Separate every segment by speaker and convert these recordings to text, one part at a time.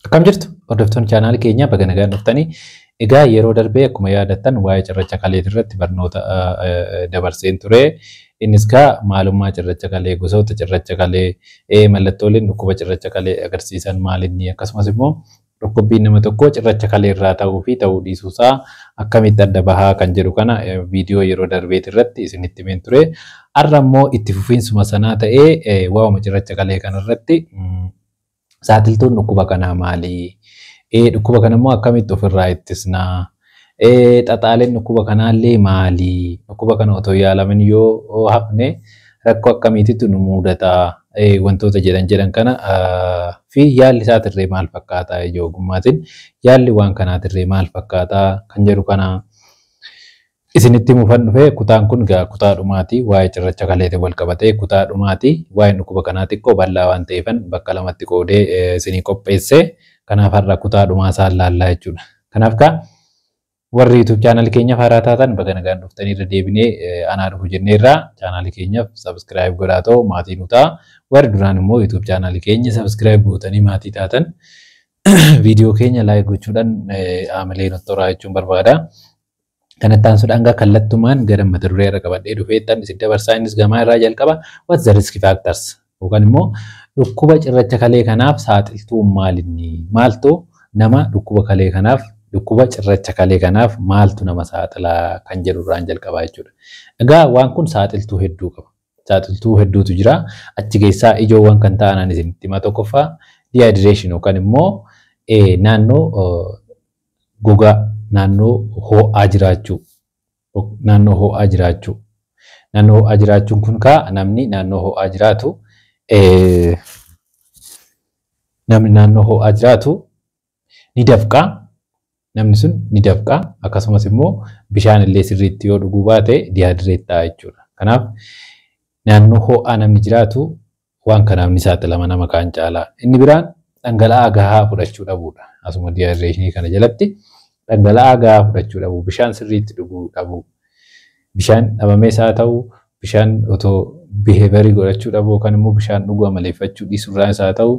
Speaker 1: Akkam jirtu hordoftoonni chaanaala keenyaa baga nagaan dhuftanii egaa yeroo darbee akkuma yaadattan waa'ee cirracha kalee irratti barnoota dabarseen ture. Innis maalummaa cirracha kalee, gosoota cirracha kalee, mallattooleen dhukkuba cirracha kalee agarsiisan maalinni, akkasumas immoo dhukkubbiin nama tokko cirracha kalee irraa ta'uu fi ta'uu dhiisuusaa akkamitti adda bahaa kan jedhu kana viidiyoo yeroo darbee irratti isinitti himeen ture. Har'a immoo itti fufiinsuma sanaa ta'ee waa'uma cirracha kalee kanarratti saaxiltuun dhukkuba kanaa maali? Dhukkuba kana immoo akkamitti ofirraa ittisnaa? Xaxaaleen dhukkuba kanaallee maali? Dhukkuba kana otoo yaalamin yoo hafne rakkoo akkamiititu nu mudata? Wantoota jedhan kana fi yaalli isaatirree maal fakkaata? Ogummaatiin yaalli waan kanaatirree maal fakkaata kan jedhu kana isinitti mufan dhufe. Kutaan kun kutaa dhumaati. Waa'ee cirracha kaleetiin wal qabatee kutaa dhumaati. Waa'ee dhukkuba kanaa xiqqoo bal'aa waan ta'eefan bakka lamatti qoodee isinii qopheesse. Kanaaf har'a kutaa dhumaa isaan laallaa jechuudha. Kanaaf warri YouTube channel keenyaaf haaraa taatan baga nagaan dhuftanii irra deebinee anaa dhufu jenneerraa channel keenyaaf subscribe godhaa ta'u maatii nu ta'a. Warri duraan immoo YouTube channel keenya subscribe gootanii maatii taatan viidiyoo keenya like gochuudhaan amalee nutti toraa jechuun barbaada. Kanatti aansuudhaan kallattumaan gara mata duree irra qabadhee dhufeettan isin dabarsaa. Innis gamaa irraa jalqaba. What's the risk factors? Yookaan immoo dhukkuba cirracha kalee kanaaf saaxiltuun maalinni? Maaltu nama dhukkuba kalee kanaaf dhukkuba cirracha kalee kanaaf maaltu nama saaxilaa kan jedhurraan jalqabaa jechuudha. Egaa waan kun saaxiltuu hedduu qaba. Saaxiltuu hedduutu jira. Achi keessaa ijoowwan kan ta'an isinitti hima. Tokkoffaa dehydration yookaan immoo naannoo gogaa, naannoo ho'aa jiraachuu. Naannoo ho'aa jiraachuu. Naannoo ho'aa jiraachuun kun namni naannoo ho'aa jiraatu namni naannoo ho'aa jiraatu ni dafqaa. Namni sun ni dafqaa. Akkasumas immoo bishaan illee sirriitti yoo dhuguu baate dehydrate ta'a jechuudha. Kanaaf naannoo ho'aa namni jiraatu waan kanaaf ni saaxilama nama kaan caalaa. Inni biraan dhangala'aa gahaa fudhachuu dhabuudha. Asuma dehydration kana jalatti dhangala'aa gahaa fudhachuu dhabuu, bishaan sirriitti dhuguu dhabuu, bishaan dhabamee isaa ta'u, bishaan otoo behavior godhachuu dhabuu yookaan immoo bishaan dhuguu amaleeffachuu dhiisuurraa isaa ta'u,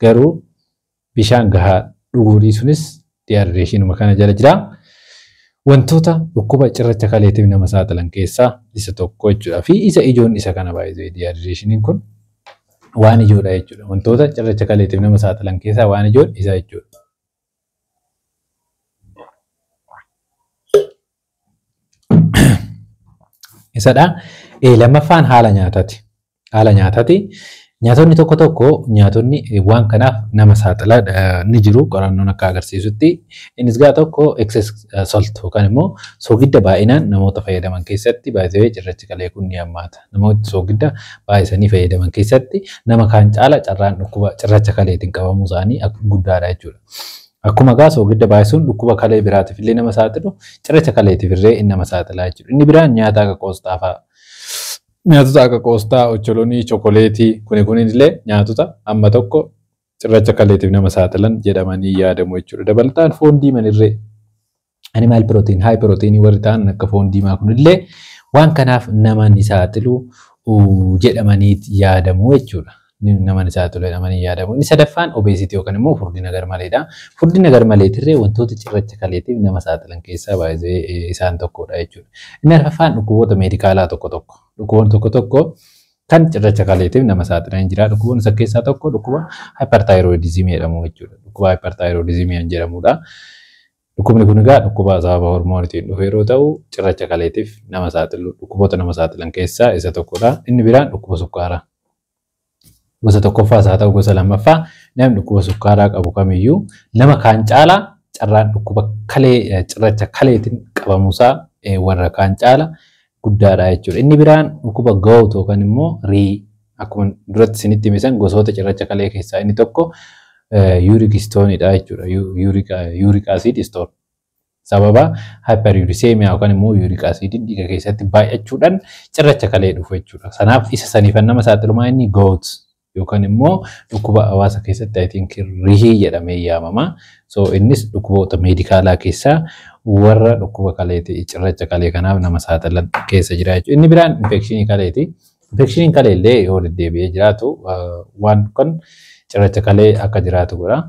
Speaker 1: garuu bishaan gahaa dhuguu dhiisuunis dehydration kana jala jira. Wantoota dhukkuba cirracha kaleetiif nama saaxilan keessaa isa tokko jechuudha. Fi isa ijoon isa kana baay'ee dehydration kun waan ijoodha jechuudha. Wantoota cirracha kaleetiif nama saaxilan keessaa waan ijoon isa jechuudha. Isadha. Lammaffaan haala nyaataati. Haala nyaataati. Nyaatonni tokko nyaatonni waan kanaaf nama saaxilaa ni jiru. Qorannoon akka agarsiisutti innis tokko excess salt yookaan immoo soogidda baay'inaan namoota fayyadaman keessatti baay'ee cirrachi kalee kun ni hammaata. Namoota soogidda baay'isanii fayyadaman keessatti nama kaan caala carraan dhukkuba cirracha kaleetiin qabamuu isaanii guddaadha jechuudha. Akkuma soogidda baay'isuun dhukkuba kalee biraatiif illee nama saaxilu, cirracha kaleetiif illee nama saaxilaa jechuudha. Inni biraan nyaata akka qoosxaa fa'a. Nyaatota akka qoosxaa, ocholonii, chokoleetii kunin illee nyaatota amma tokko cirracha kaleetiif nama saaxilan jedhamanii yaadamu jechuudha. Dabalataan foon diiman irree animal protein, high protein warri ta'an akka foon diimaa kunillee waan kanaaf nama ni saaxilu jedhamanii yaadamu jechuudha. Nama ni saaxilu jedhamanii yaadamu. Inni sadaffaan obesity yookaan immoo furdina garmaleedha. Furdina garmaleetirree wantoota cirracha kaleetiif nama saaxilan keessaa baay'ee isaan tokkodha jechuudha. Inni arfaffaan dhukkuboota meedikaalaa tokko. Dhukkuboonni tokko kan cirracha kaleetiif nama saaxilan jira. Dhukkuboonni isa keessaa tokko dhukkuba hyperthyroidism jedhamu jechuudha. Dhukkuba hyperthyroidism jedhamudha. Dhukkubni kun dhukkuba sababa hormoonitiin dhufe yeroo ta'u cirracha kaleetiif nama saaxilu. Dhukkuboota nama saaxilan keessaa isa tokkodha. Inni biraan dhukkuba sukkaaraa. Gosa tokkoffaa isaa ta'u gosa lammaffaa namni dhukkuba sukkaaraa qabu kamiyyuu nama kaan caalaa carraan dhukkuba kalee cirracha kaleetiin qabamuusaa warra kaan caala guddaadha jechuudha. Inni biraan dhukkuba gout yookaan immoo rii akkuma duratti isinitti himisan gosoota cirracha kalee keessaa inni tokko uric stoneidha jechuudha. Uric acid stone. Sababa hyperuricemia yookaan immoo uric acid dhiiga keessatti baay'achuudhaan cirracha kalee dhufu jechuudha. Kanaaf isa saniifan nama saaxilumaa inni gout yookaan immoo dhukkuba hawaasa keessatti I think rihii jedhamee yaamama. So innis dhukkuboota meedikaalaa keessaa warra dhukkuba kaleeti cirracha kalee kanaaf nama saaxilan keessa jira jechuudha. Inni biraan infekshinii kaleeti. Infekshinii kalee illee yoo deddeebi'ee jiraatu waan kun cirracha kalee akka jiraatu godha.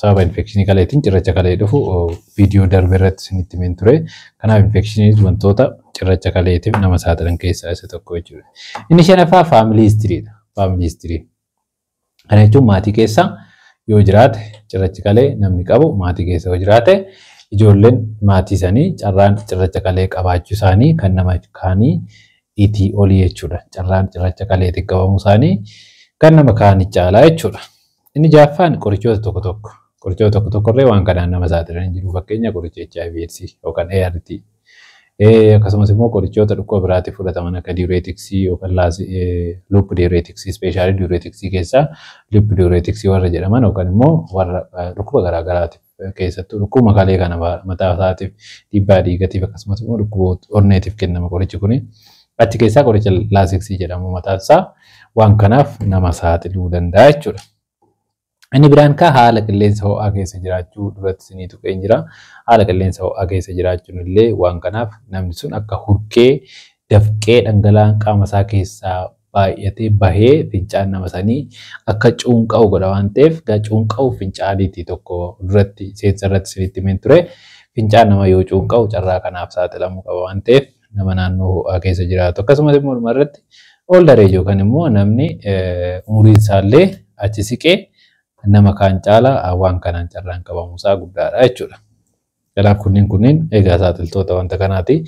Speaker 1: sababa infekshinii kaleetiin cirracha kalee dhufu viidiyoo darbe irratti isinitti himeen ture. Kanaaf infekshiniin wantoota cirracha kaleetiif nama saaxilan keessaa isa tokko jechuudha. Inni shanaffaa faamilii histiriidha. Faamilii histirii. Kana jechuun maatii keessa yoo jiraate cirrachi kalee namni qabu maatii keessa yoo jiraate ijoolleen maatii isaanii carraan cirracha kalee qabaachuu isaanii kan nama kaanii itii olii jechuudha. Carraan cirracha kaleetiin qabamuu isaanii kan nama kaanii caalaa jechuudha. Inni jaaffaan qorichoota tokko tokko. Qorichoota tokko tokkorree waan kanaan nama saaxilan jiru. Fakkeenya qoricha HIV/AIDS yookaan ART. Akkasumas immoo qorichoota dhukkuba biraatiif fudhataman akka diureetiksii yookaan lup diureetiksii ispeeshaalii diureetiksii keessaa lup diureetiksii warra jedhaman yookaan immoo warra dhukkuba garaagaraatiif keessattuu dhukkuba kalee kana mataa isaatiif dhiibbaa dhiigatiif akkasumas immoo dhukkuba onneetiif kennama qorichi kuni. Achi keessaa qoricha laasiksii jedhamu mataan isaa waan kanaaf nama saaxiluu danda'a jechuudha. Inni biraan haala qilleensa ho'aa keessa jiraachuu duratti isinii tuqeen jira. Haala qilleensa ho'aa keessa jiraachuun illee waan kanaaf namni sun akka hurkee dafqee dhangala'aan qaama isaa keessaa baay'atee bahee fincaan nama sanii akka cuunqa'u godha waan ta'eef cuunqa'u fincaaniitii tokko duratti seensa irratti isinitti himeen ture. Fincaan nama yoo cuunqa'u carraa kanaaf saaxilamuu qaba waan ta'eef nama naannoo ho'aa keessa jiraatu. Akkasumas immoo dhumarratti ol daree yookaan immoo namni umuriin isaallee achi siqee nama kaan caalaa waan kanaan carraan qabamuusaa guddaadha jechuudha. Kanaaf kunniin egaa saaxiltoota wanta kanaati.